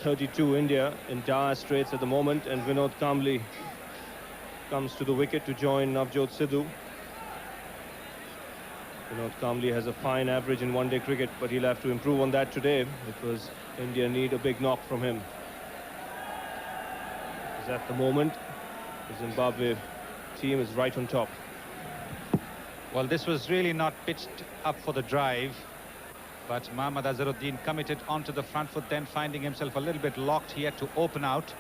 32, India in dire straits at the moment, and Vinod Kambli comes to the wicket to join Navjot Siddhu. Vinod Kambli has a fine average in one-day cricket, but he'll have to improve on that today because India need a big knock from him. Because at the moment, the Zimbabwe team is right on top. Well, this was really not pitched up for the drive, but Mohammad Azharuddin committed onto the front foot, then finding himself a little bit locked. He had to open out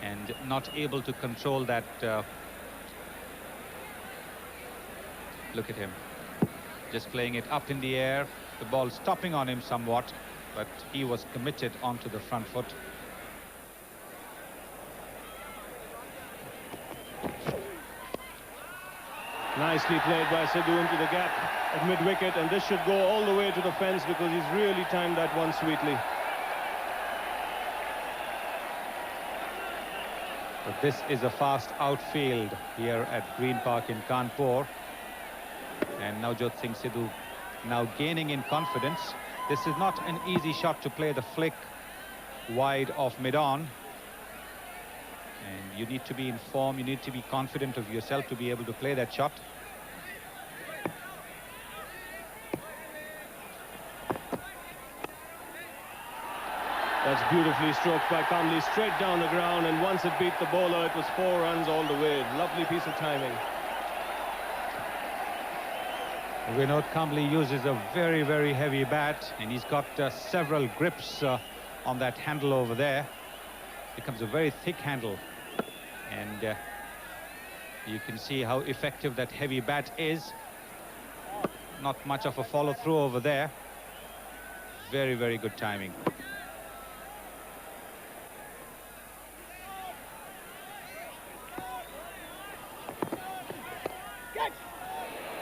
and not able to control that. Look at him, just playing it up in the air, the ball stopping on him somewhat, but he was committed onto the front foot. Nicely played by Siddhu into the gap at mid-wicket, and this should go all the way to the fence because he's really timed that one sweetly. But this is a fast outfield here at Green Park in Kanpur, and Navjot Singh Siddhu now gaining in confidence. This is not an easy shot to play, the flick wide of mid-on, and you need to be in form, you need to be confident of yourself to be able to play that shot. That's beautifully stroked by Kambli, straight down the ground, and once it beat the bowler, it was 4 runs all the way. Lovely piece of timing. Vinod Kambli uses a very, very heavy bat, and he's got several grips on that handle over there. Becomes a very thick handle, and you can see how effective that heavy bat is. Not much of a follow-through over there. Very, very good timing.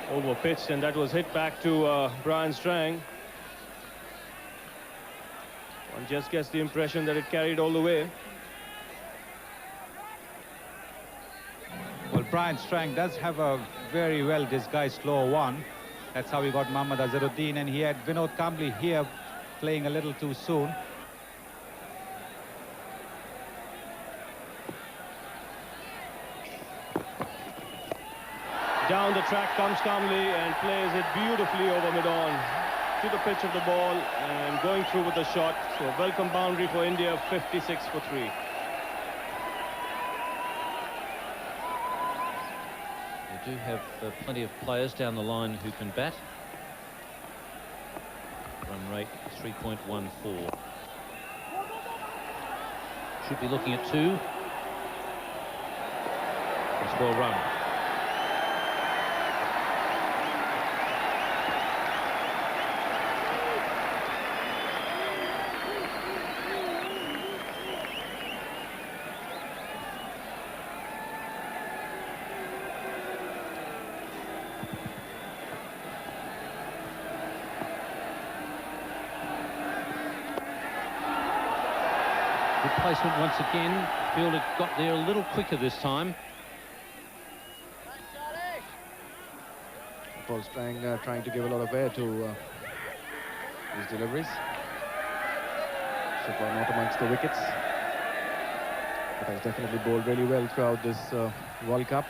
Over pitched, and that was hit back to Brian Strang. One just gets the impression that it carried all the way. Well, Brian Strang does have a very well disguised slow one. That's how he got Mohammad Azharuddin, and he had Vinod Kambli here playing a little too soon. Down the track comes Kambli and plays it beautifully over mid-on to the pitch of the ball and going through with the shot. So a welcome boundary for India, 56 for 3. They do have plenty of players down the line who can bat. Run rate 3.14. Should be looking at 2. It's well run. Placement once again. Fielder got there a little quicker this time. Paul Strang trying to give a lot of air to his deliveries. So far not amongst the wickets, but has definitely bowled really well throughout this World Cup.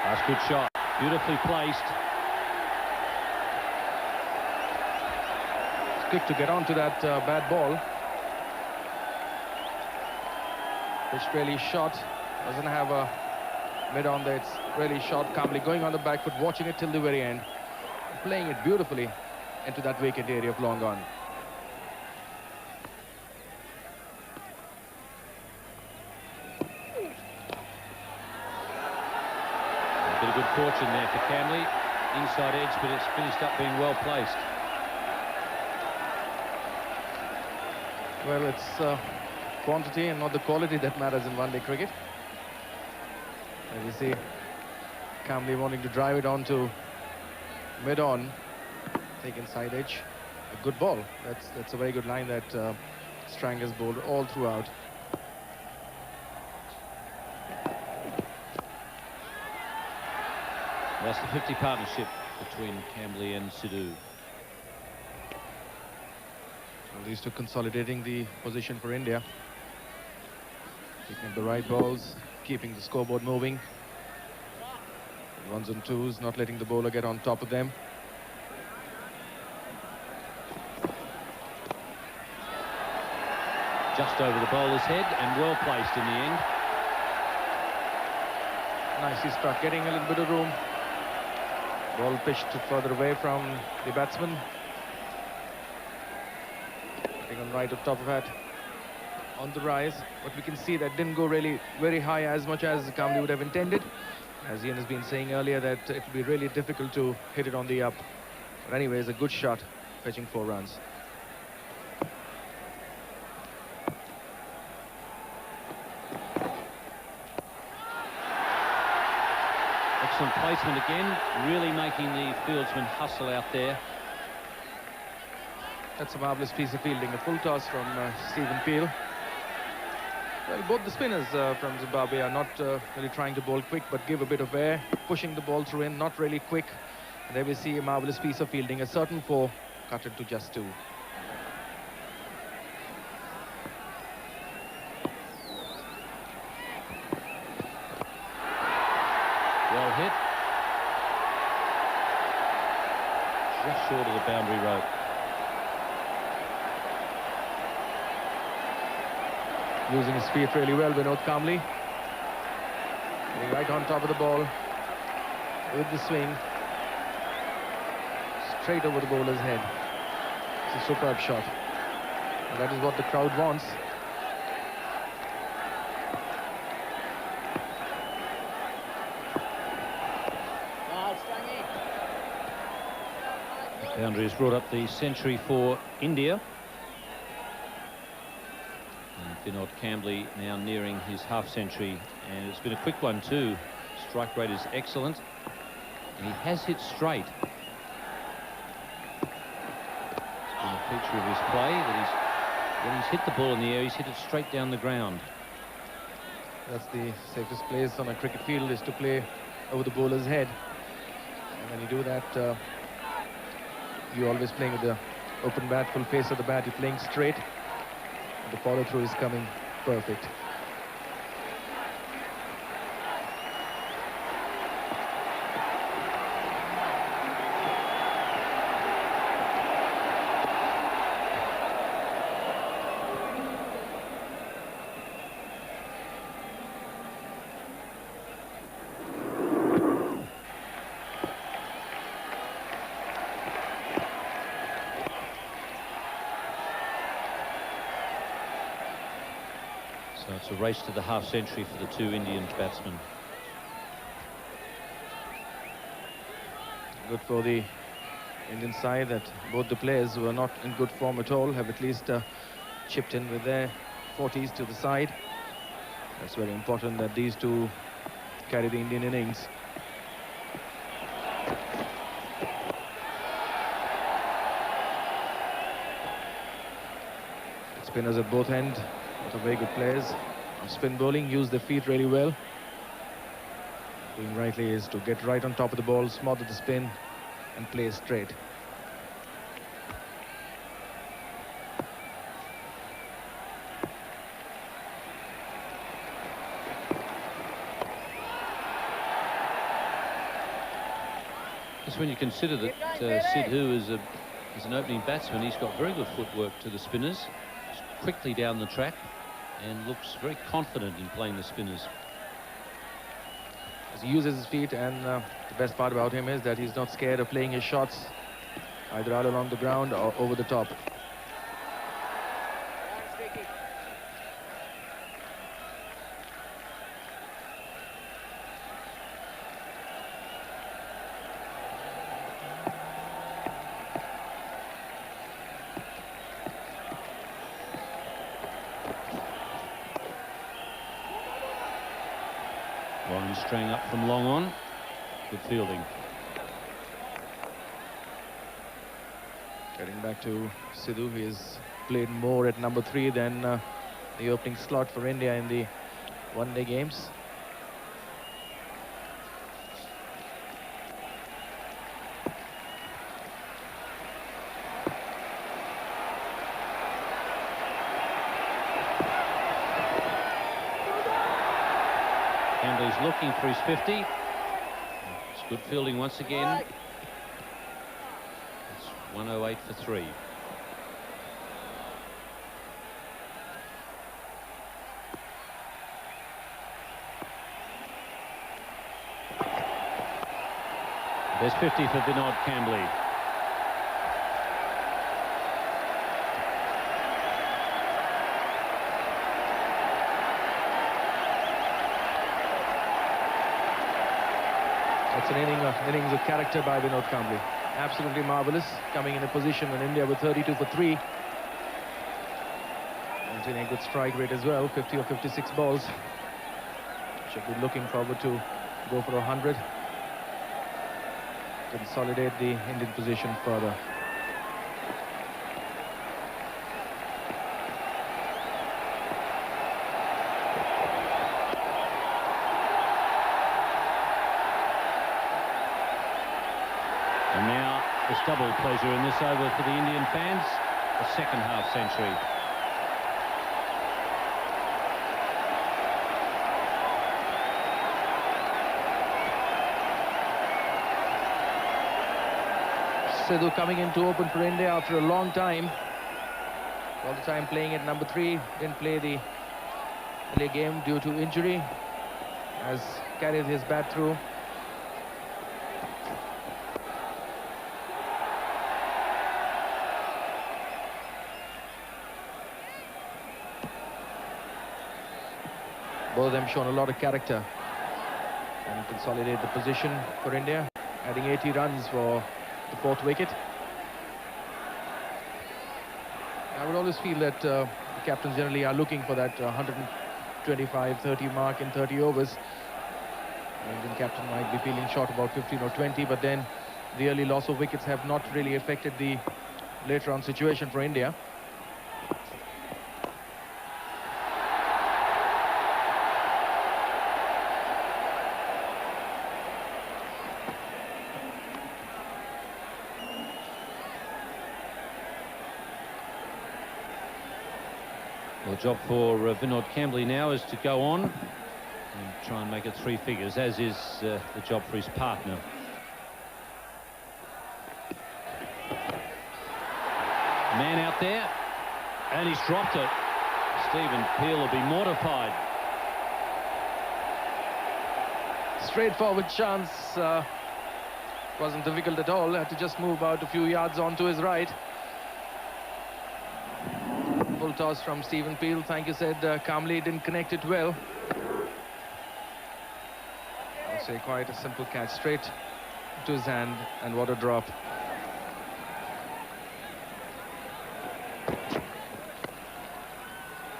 That's a good shot, beautifully placed. It's quick to get onto that bad ball. It's really short, doesn't have a mid on there, it's really short. Kambli going on the back foot, watching it till the very end, playing it beautifully into that vacant area of long on. Bit of good fortune there for Kambli. Inside edge, but it's finished up being well placed. Well, it's quantity and not the quality that matters in one-day cricket. As you see, Kambli wanting to drive it onto mid-on, take inside edge. A good ball. That's a very good line that Strang has bowled all throughout. That's the 50 partnership between Kambli and Siddhu. Well, these two consolidating the position for India. Picking up the right balls, keeping the scoreboard moving. Ones and twos, not letting the bowler get on top of them. Just over the bowler's head and well placed in the end. Nicely struck, getting a little bit of room. Ball pitched further away from the batsman. Getting on right up top of that. On the rise, but we can see that didn't go really very high as much as Kambli would have intended. As Ian has been saying earlier, that it will be really difficult to hit it on the up. But anyways, a good shot, fetching 4 runs. Excellent placement again, really making the fieldsman hustle out there. That's a marvellous piece of fielding. A full toss from Stephen Peel. Well, both the spinners from Zimbabwe are not really trying to bowl quick, but give a bit of air, pushing the ball through in, not really quick. And there we see a marvellous piece of fielding. A certain 4, cut it to just 2. Well hit. Just short of the boundary rope. Using his feet really well, Vinod Kambli. Getting right on top of the ball with the swing. Straight over the bowler's head. It's a superb shot. And that is what the crowd wants. Boundary has brought up the century for India. And Vinod Kambli now nearing his half-century, and it's been a quick one too. Strike rate is excellent, and he has hit straight. It's been a feature of his play that when he's hit the ball in the air, he's hit it straight down the ground. That's the safest place on a cricket field, is to play over the bowler's head. And when you do that, you're always playing with the open bat, full face of the bat. You're playing straight. The follow-through is coming perfect. So it's a race to the half-century for the 2 Indian batsmen. Good for the Indian side that both the players who are not in good form at all have at least chipped in with their 40s to the side. That's very important that these two carry the Indian innings. Spinners at both ends. Both are very good players. On spin bowling, use their feet really well. Doing rightly is to get right on top of the ball, smother the spin, and play straight. Just when you consider that Siddhu is an opening batsman, he's got very good footwork to the spinners. He's quickly down the track and looks very confident in playing the spinners. He uses his feet, and the best part about him is that he's not scared of playing his shots either out along the ground or over the top. Warren straying up from long on. Good fielding. Getting back to Siddhu, he has played more at number 3 than the opening slot for India in the one-day games. Kamble's looking for his 50. It's good fielding once again. It's 108 for 3. There's 50 for Vinod Kambli. It's an innings of character by Vinod Kambli. Absolutely marvelous, coming in a position in India with 32 for 3. Maintaining a good strike rate as well, 50 or 56 balls. Should be looking forward to go for 100. Consolidate the Indian position further. And now there's double pleasure in this over for the Indian fans. The second half century. Siddhu coming in to open for India after a long time. All the time playing at number 3. Didn't play the early game due to injury. Has carried his bat through. Both of them shown a lot of character and consolidate the position for India, adding 80 runs for the 4th wicket. I would always feel that the captains generally are looking for that 125-30 mark in 30 overs. The Indian captain might be feeling short about 15 or 20, but then the early loss of wickets have not really affected the later on situation for India. The job for Vinod Kambli now is to go on and try and make it 3 figures, as is the job for his partner. Man out there, and he's dropped it. Stephen Peel will be mortified. Straightforward chance. Wasn't difficult at all. Had to just move out a few yards onto his right. Full toss from Stephen Peel. Thank you, said Kambli didn't connect it well. I'll say quite a simple catch, straight to his hand, and what a drop.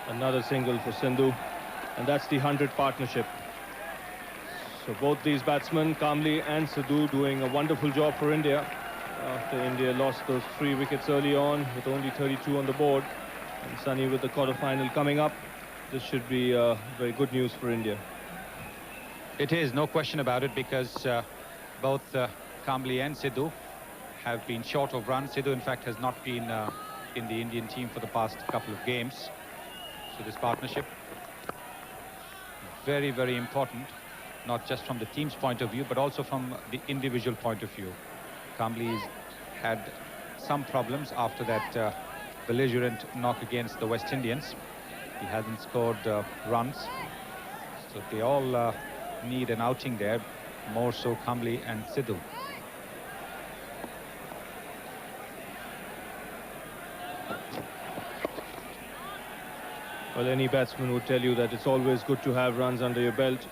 Another single for Sindhu, and that's the 100 partnership. So both these batsmen, Kambli and Siddhu, doing a wonderful job for India after India lost those 3 wickets early on with only 32 on the board. And Sunny with the quarter-final coming up. This should be very good news for India. It is, no question about it, because both Kambli and Siddhu have been short of runs. Siddhu, in fact, has not been in the Indian team for the past couple of games. So this partnership, very, very important, not just from the team's point of view, but also from the individual point of view. Kambli had some problems after that belligerent knock against the West Indians. He hasn't scored runs, so they all need an outing there, more so Kambli and Siddhu. Well, any batsman would tell you that it's always good to have runs under your belt,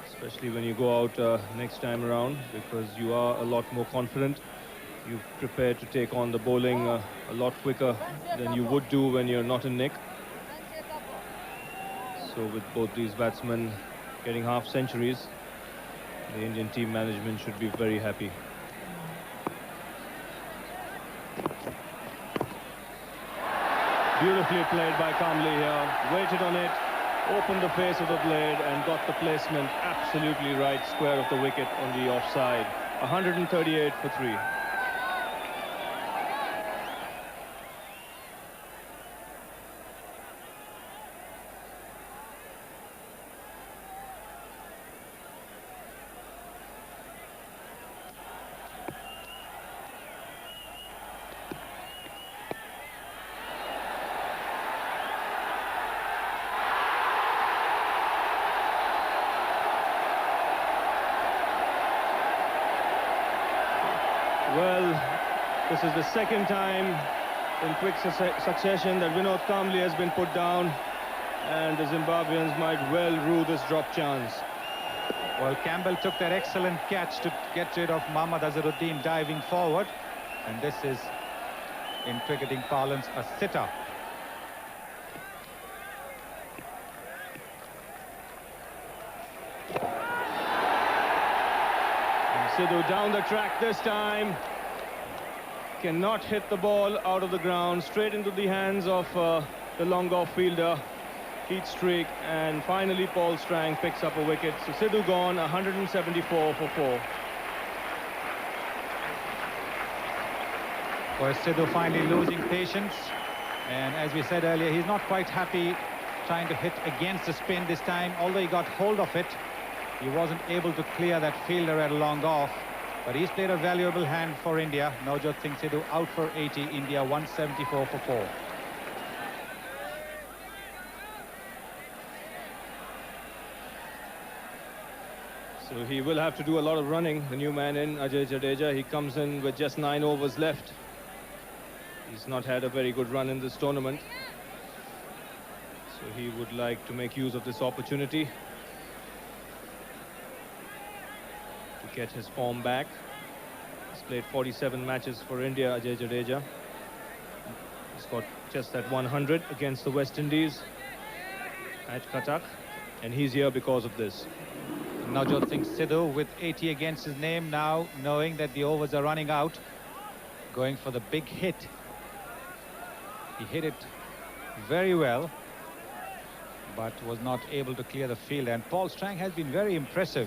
especially when you go out next time around, because you are a lot more confident. You've prepared to take on the bowling a lot quicker than you would do when you're not in nick. So with both these batsmen getting half centuries, the Indian team management should be very happy. Beautifully played by Kambli here, waited on it, opened the face of the blade and got the placement absolutely right, square of the wicket on the offside. 138 for 3. Well, this is the second time in quick succession that Vinod Kambli has been put down, and the Zimbabweans might well rue this drop chance. Well, Campbell took that excellent catch to get rid of Mohammad Azharuddin diving forward, and this is, in cricketing parlance, a sitter. And Siddhu down the track this time. Cannot hit the ball out of the ground, straight into the hands of the long-off fielder. Heat streak, and finally Paul Strang picks up a wicket. So Siddhu gone, 174 for 4. Well, Siddhu finally losing patience, and as we said earlier, he's not quite happy trying to hit against the spin this time. Although he got hold of it, he wasn't able to clear that fielder at a long off. But he's played a valuable hand for India. Navjot Singh Siddhu out for 80, India 174 for 4. So he will have to do a lot of running, the new man in, Ajay Jadeja. He comes in with just 9 overs left. He's not had a very good run in this tournament. So he would like to make use of this opportunity to get his form back. He's played 47 matches for India, Ajay Jadeja. He's got just that 100 against the West Indies at Cuttack, and he's here because of this. Navjot Singh Siddhu with 80 against his name now, knowing that the overs are running out, going for the big hit. He hit it very well, but was not able to clear the field, and Paul Strang has been very impressive.